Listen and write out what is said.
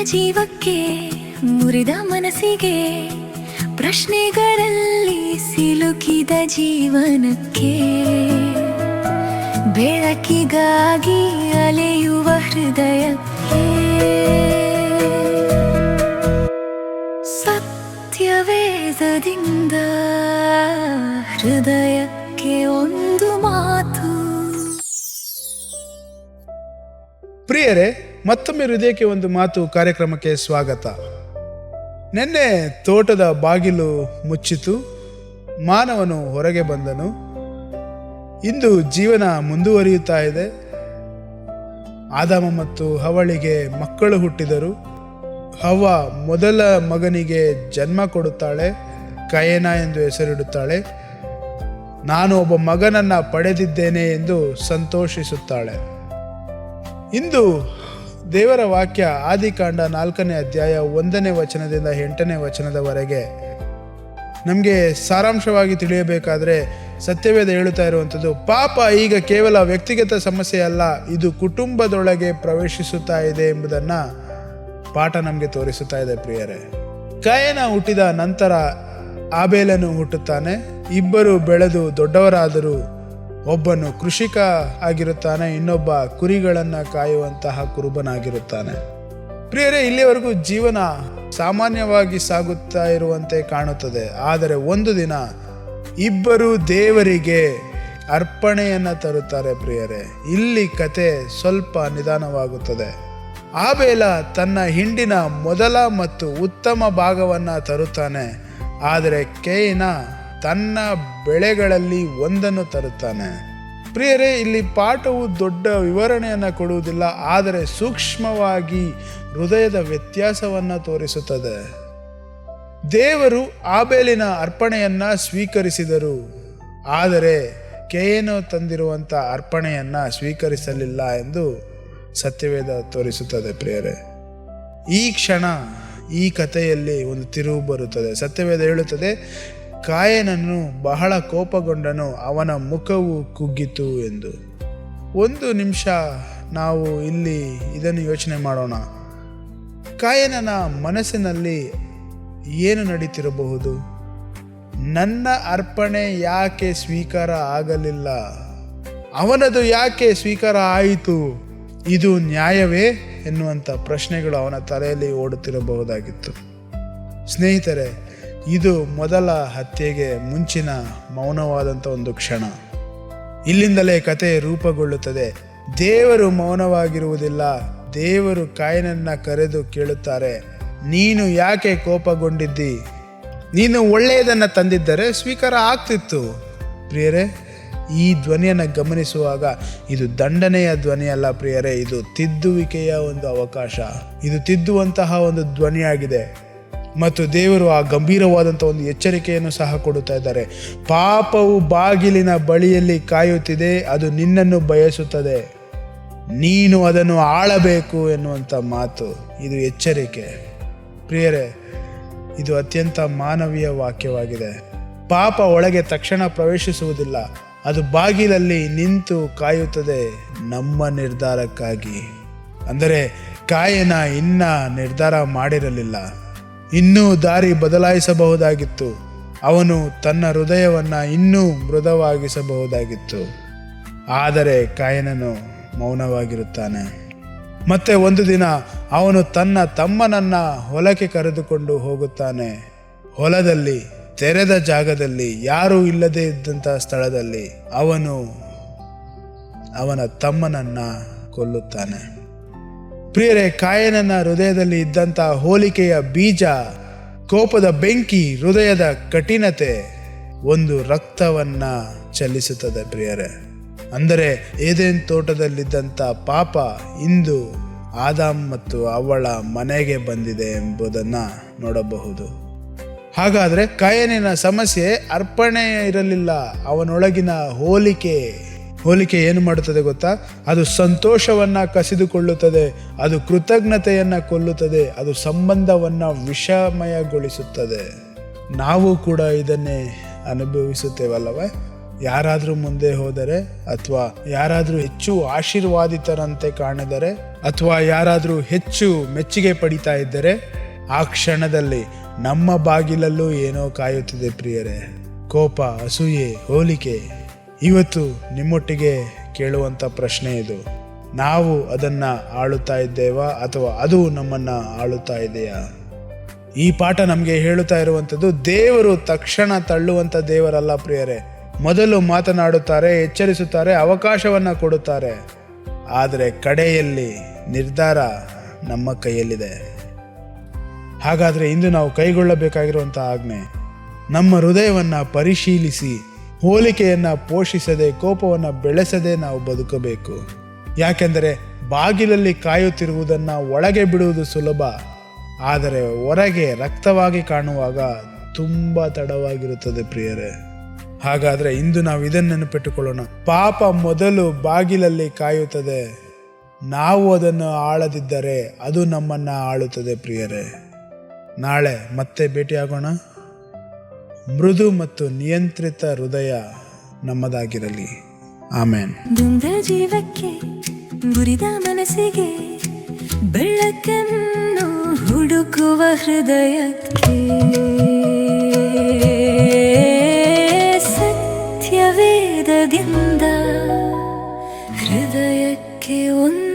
ಜೀವಕ್ಕೆ ಮುರಿದ ಮನಸ್ಸಿಗೆ ಪ್ರಶ್ನೆಗಳಲ್ಲಿ ಸಿಲುಕಿದ ಜೀವನಕ್ಕೆ ಬೆಳಕಿಗಾಗಿ ಅಲೆಯುವ ಹೃದಯಕ್ಕೆ ಸತ್ಯವೇದದಿಂದ ಹೃದಯಕ್ಕೆ ಒಂದು ಮಾತು. ಪ್ರಿಯರೇ, ಮತ್ತೊಮ್ಮೆ ಹೃದಯಕ್ಕೆ ಒಂದು ಮಾತು ಕಾರ್ಯಕ್ರಮಕ್ಕೆ ಸ್ವಾಗತ. ನಿನ್ನೆ ತೋಟದ ಬಾಗಿಲು ಮುಚ್ಚಿತು, ಮಾನವನು ಹೊರಗೆ ಬಂದನು. ಇಂದು ಜೀವನ ಮುಂದುವರಿಯುತ್ತಾ ಇದೆ. ಆದಾಮ ಮತ್ತು ಹವಳಿಗೆ ಮಕ್ಕಳು ಹುಟ್ಟಿದರು. ಹವ್ವ ಮೊದಲ ಮಗನಿಗೆ ಜನ್ಮ ಕೊಡುತ್ತಾಳೆ, ಕಯೇನ ಎಂದು ಹೆಸರಿಡುತ್ತಾಳೆ. ನಾನು ಒಬ್ಬ ಮಗನನ್ನು ಪಡೆದಿದ್ದೇನೆ ಎಂದು ಸಂತೋಷಿಸುತ್ತಾಳೆ. ಇಂದು ದೇವರ ವಾಕ್ಯ ಆದಿಕಾಂಡ 4ನೇ ಅಧ್ಯಾಯ 1ನೇ ವಚನದಿಂದ 8ನೇ ವಚನದವರೆಗೆ ನಮಗೆ ಸಾರಾಂಶವಾಗಿ ತಿಳಿಯಬೇಕಾದ್ರೆ ಸತ್ಯವೇದ ಹೇಳುತ್ತಾ ಇರುವಂಥದ್ದು, ಪಾಪ ಈಗ ಕೇವಲ ವ್ಯಕ್ತಿಗತ ಸಮಸ್ಯೆ ಅಲ್ಲ, ಇದು ಕುಟುಂಬದೊಳಗೆ ಪ್ರವೇಶಿಸುತ್ತಾ ಇದೆ ಎಂಬುದನ್ನು ಪಾಠ ನಮಗೆ ತೋರಿಸುತ್ತಾ ಇದೆ. ಪ್ರಿಯರೇ, ಕಯೇನ ಹುಟ್ಟಿದ ನಂತರ ಆಬೇಲನು ಹುಟ್ಟುತ್ತಾನೆ. ಇಬ್ಬರು ಬೆಳೆದು ದೊಡ್ಡವರಾದರೂ ಒಬ್ಬನು ಕೃಷಿಕ ಆಗಿರುತ್ತಾನೆ, ಇನ್ನೊಬ್ಬ ಕುರಿಗಳನ್ನು ಕಾಯುವಂತಹ ಕುರುಬನಾಗಿರುತ್ತಾನೆ. ಪ್ರಿಯರೇ, ಇಲ್ಲಿವರೆಗೂ ಜೀವನ ಸಾಮಾನ್ಯವಾಗಿ ಸಾಗುತ್ತಾ ಇರುವಂತೆ ಕಾಣುತ್ತದೆ. ಆದರೆ ಒಂದು ದಿನ ಇಬ್ಬರು ದೇವರಿಗೆ ಅರ್ಪಣೆಯನ್ನು ತರುತ್ತಾರೆ. ಪ್ರಿಯರೇ, ಇಲ್ಲಿ ಕತೆ ಸ್ವಲ್ಪ ನಿಧಾನವಾಗುತ್ತದೆ. ಆಬೇಲ ತನ್ನ ಹಿಂಡಿನ ಮೊದಲ ಮತ್ತು ಉತ್ತಮ ಭಾಗವನ್ನು ತರುತ್ತಾನೆ, ಆದರೆ ಕಯೇನ ತನ್ನ ಬೆಳೆಗಳಲ್ಲಿ ಒಂದನ್ನು ತರುತ್ತಾನೆ. ಪ್ರಿಯರೇ, ಇಲ್ಲಿ ಪಾಠವು ದೊಡ್ಡ ವಿವರಣೆಯನ್ನು ಕೊಡುವುದಿಲ್ಲ, ಆದರೆ ಸೂಕ್ಷ್ಮವಾಗಿ ಹೃದಯದ ವ್ಯತ್ಯಾಸವನ್ನು ತೋರಿಸುತ್ತದೆ. ದೇವರು ಆಬೇಲಿನ ಅರ್ಪಣೆಯನ್ನು ಸ್ವೀಕರಿಸಿದರು, ಆದರೆ ಕಯೇನ ತಂದಿರುವಂಥ ಅರ್ಪಣೆಯನ್ನು ಸ್ವೀಕರಿಸಲಿಲ್ಲ ಎಂದು ಸತ್ಯವೇದ ತೋರಿಸುತ್ತದೆ. ಪ್ರಿಯರೇ, ಈ ಕ್ಷಣ ಈ ಕಥೆಯಲ್ಲಿ ಒಂದು ತಿರುವು ಬರುತ್ತದೆ. ಸತ್ಯವೇದ ಹೇಳುತ್ತದೆ, ಕಾಯೇನನು ಬಹಳ ಕೋಪಗೊಂಡನು, ಅವನ ಮುಖವು ಕುಗ್ಗಿತು ಎಂದು. ಒಂದು ನಿಮಿಷ ನಾವು ಇಲ್ಲಿ ಇದನ್ನು ಯೋಚನೆ ಮಾಡೋಣ. ಕಾಯೇನನ ಮನಸ್ಸಿನಲ್ಲಿ ಏನು ನಡೀತಿರಬಹುದು? ನನ್ನ ಅರ್ಪಣೆ ಯಾಕೆ ಸ್ವೀಕಾರ ಆಗಲಿಲ್ಲ? ಅವನದು ಯಾಕೆ ಸ್ವೀಕಾರ ಆಯಿತು? ಇದು ನ್ಯಾಯವೇ ಎನ್ನುವಂಥ ಪ್ರಶ್ನೆಗಳು ಅವನ ತಲೆಯಲ್ಲಿ ಓಡುತ್ತಿರಬಹುದಾಗಿತ್ತು. ಸ್ನೇಹಿತರೆ, ಇದು ಮೊದಲ ಹತ್ಯೆಗೆ ಮುಂಚಿನ ಮೌನವಾದಂಥ ಒಂದು ಕ್ಷಣ. ಇಲ್ಲಿಂದಲೇ ಕತೆ ರೂಪುಗೊಳ್ಳುತ್ತದೆ. ದೇವರು ಮೌನವಾಗಿರುವುದಿಲ್ಲ. ದೇವರು ಕಾಯೇನನ್ನ ಕರೆದು ಕೇಳುತ್ತಾರೆ, ನೀನು ಯಾಕೆ ಕೋಪಗೊಂಡಿದ್ದಿ? ನೀನು ಒಳ್ಳೆಯದನ್ನು ತಂದಿದ್ದರೆ ಸ್ವೀಕಾರ ಆಗ್ತಿತ್ತು. ಪ್ರಿಯರೇ, ಈ ಧ್ವನಿಯನ್ನು ಗಮನಿಸುವಾಗ ಇದು ದಂಡನೆಯ ಧ್ವನಿ ಅಲ್ಲ ಪ್ರಿಯರೇ, ಇದು ತಿದ್ದುವಿಕೆಯ ಒಂದು ಅವಕಾಶ. ಇದು ತಿದ್ದುವಂತಹ ಒಂದು ಧ್ವನಿಯಾಗಿದೆ. ಮತ್ತು ದೇವರು ಆ ಗಂಭೀರವಾದಂಥ ಒಂದು ಎಚ್ಚರಿಕೆಯನ್ನು ಸಹ ಕೊಡುತ್ತಾ ಇದ್ದಾರೆ. ಪಾಪವು ಬಾಗಿಲಿನ ಬಳಿಯಲ್ಲಿ ಕಾಯುತ್ತಿದೆ, ಅದು ನಿನ್ನನ್ನು ಬಯಸುತ್ತದೆ, ನೀನು ಅದನ್ನು ಆಳಬೇಕು ಎನ್ನುವಂಥ ಮಾತು. ಇದು ಎಚ್ಚರಿಕೆ. ಪ್ರಿಯರೇ, ಇದು ಅತ್ಯಂತ ಮಾನವೀಯ ವಾಕ್ಯವಾಗಿದೆ. ಪಾಪ ಒಳಗೆ ತಕ್ಷಣ ಪ್ರವೇಶಿಸುವುದಿಲ್ಲ, ಅದು ಬಾಗಿಲಲ್ಲಿ ನಿಂತು ಕಾಯುತ್ತದೆ ನಮ್ಮ ನಿರ್ಧಾರಕ್ಕಾಗಿ. ಅಂದರೆ ಕಾಯೇನ ಇನ್ನ ನಿರ್ಧಾರ ಮಾಡಿರಲಿಲ್ಲ, ಇನ್ನೂ ದಾರಿ ಬದಲಾಯಿಸಬಹುದಾಗಿತ್ತು. ಅವನು ತನ್ನ ಹೃದಯವನ್ನು ಇನ್ನೂ ಮೃದುವಾಗಿಸಬಹುದಾಗಿತ್ತು. ಆದರೆ ಕಾಯೇನನು ಮೌನವಾಗಿರುತ್ತಾನೆ. ಮತ್ತೆ ಒಂದು ದಿನ ಅವನು ತನ್ನ ತಮ್ಮನನ್ನು ಹೊಲಕ್ಕೆ ಕರೆದುಕೊಂಡು ಹೋಗುತ್ತಾನೆ. ಹೊಲದಲ್ಲಿ ತೆರೆದ ಜಾಗದಲ್ಲಿ, ಯಾರೂ ಇಲ್ಲದೆ ಇದ್ದಂಥ ಸ್ಥಳದಲ್ಲಿ ಅವನು ಅವನ ತಮ್ಮನನ್ನು ಕೊಲ್ಲುತ್ತಾನೆ. ಪ್ರಿಯರೇ, ಕಾಯೇನನ ಹೃದಯದಲ್ಲಿ ಇದ್ದಂಥ ಹೋಲಿಕೆಯ ಬೀಜ, ಕೋಪದ ಬೆಂಕಿ, ಹೃದಯದ ಕಠಿಣತೆ ಒಂದು ರಕ್ತವನ್ನು ಚೆಲ್ಲಿಸುತ್ತದೆ. ಪ್ರಿಯರೇ, ಅಂದರೆ ಏದೆನ್ ತೋಟದಲ್ಲಿದ್ದಂಥ ಪಾಪ ಇಂದು ಆದಾಮ್ ಮತ್ತು ಅವಳ ಮನೆಗೆ ಬಂದಿದೆ ಎಂಬುದನ್ನು ನೋಡಬಹುದು. ಹಾಗಾದರೆ ಕಾಯೇನನ ಸಮಸ್ಯೆ ಅರ್ಪಣೆ ಇರಲಿಲ್ಲ, ಅವನೊಳಗಿನ ಹೋಲಿಕೆ ಏನು ಮಾಡುತ್ತದೆ ಗೊತ್ತಾ? ಅದು ಸಂತೋಷವನ್ನು ಕಸಿದುಕೊಳ್ಳುತ್ತದೆ, ಅದು ಕೃತಜ್ಞತೆಯನ್ನು ಕೊಲ್ಲುತ್ತದೆ, ಅದು ಸಂಬಂಧವನ್ನು ವಿಷಮಯಗೊಳಿಸುತ್ತದೆ. ನಾವು ಕೂಡ ಇದನ್ನೇ ಅನುಭವಿಸುತ್ತೇವಲ್ಲವೇ? ಯಾರಾದರೂ ಮುಂದೆ ಹೋದರೆ, ಅಥವಾ ಯಾರಾದರೂ ಹೆಚ್ಚು ಆಶೀರ್ವಾದಿತರಂತೆ ಕಾಣಿದರೆ, ಅಥವಾ ಯಾರಾದರೂ ಹೆಚ್ಚು ಮೆಚ್ಚುಗೆ ಪಡಿತಾ ಇದ್ದರೆ, ಆ ಕ್ಷಣದಲ್ಲಿ ನಮ್ಮ ಬಾಗಿಲಲ್ಲೂ ಏನೋ ಕಾಯುತ್ತಿದೆ ಪ್ರಿಯರೇ. ಕೋಪ, ಅಸೂಯೆ, ಹೋಲಿಕೆ. ಇವತ್ತು ನಿಮ್ಮೊಟ್ಟಿಗೆ ಕೇಳುವಂಥ ಪ್ರಶ್ನೆ ಇದು. ನಾವು ಅದನ್ನು ಆಳುತ್ತಾ ಇದ್ದೇವಾ ಅಥವಾ ಅದು ನಮ್ಮನ್ನು ಆಳುತ್ತಾ ಇದೆಯಾ? ಈ ಪಾಠ ನಮಗೆ ಹೇಳುತ್ತಾ ಇರುವಂಥದ್ದು, ದೇವರು ತಕ್ಷಣ ತಳ್ಳುವಂಥ ದೇವರಲ್ಲ ಪ್ರಿಯರೇ. ಮೊದಲು ಮಾತನಾಡುತ್ತಾರೆ, ಎಚ್ಚರಿಸುತ್ತಾರೆ, ಅವಕಾಶವನ್ನು ಕೊಡುತ್ತಾರೆ. ಆದರೆ ಕಡೆಯಲ್ಲಿ ನಿರ್ಧಾರ ನಮ್ಮ ಕೈಯಲ್ಲಿದೆ. ಹಾಗಾದರೆ ಇಂದು ನಾವು ಕೈಗೊಳ್ಳಬೇಕಾಗಿರುವಂಥ ಆಜ್ಞೆ, ನಮ್ಮ ಹೃದಯವನ್ನು ಪರಿಶೀಲಿಸಿ ಹೋಲಿಕೆಯನ್ನು ಪೋಷಿಸದೆ, ಕೋಪವನ್ನು ಬೆಳೆಸದೆ ನಾವು ಬದುಕಬೇಕು. ಯಾಕೆಂದರೆ ಬಾಗಿಲಲ್ಲಿ ಕಾಯುತ್ತಿರುವುದನ್ನು ಒಳಗೆ ಬಿಡುವುದು ಸುಲಭ, ಆದರೆ ಹೊರಗೆ ರಕ್ತವಾಗಿ ಕಾಣುವಾಗ ತುಂಬ ತಡವಾಗಿರುತ್ತದೆ ಪ್ರಿಯರೇ. ಹಾಗಾದರೆ ಇಂದು ನಾವು ಇದನ್ನು ನೆನಪಿಟ್ಟುಕೊಳ್ಳೋಣ. ಪಾಪ ಮೊದಲು ಬಾಗಿಲಲ್ಲಿ ಕಾಯುತ್ತದೆ. ನಾವು ಅದನ್ನು ಆಳದಿದ್ದರೆ ಅದು ನಮ್ಮನ್ನು ಆಳುತ್ತದೆ ಪ್ರಿಯರೇ. ನಾಳೆ ಮತ್ತೆ ಭೇಟಿಯಾಗೋಣ. ಮೃದು ಮತ್ತು ನಿಯಂತ್ರಿತ ಹೃದಯ ನಮ್ಮದಾಗಿರಲಿ. ಆಮೇನ್. ದುಂದ ಜೀವಕ್ಕೆ, ಮುರಿದ ಮನಸ್ಸಿಗೆ, ಬೆಳಕನ್ನು ಹುಡುಕುವ ಹೃದಯಕ್ಕೆ, ಸತ್ಯವೇದದಿಂದ ಹೃದಯಕ್ಕೆ ಒಂದು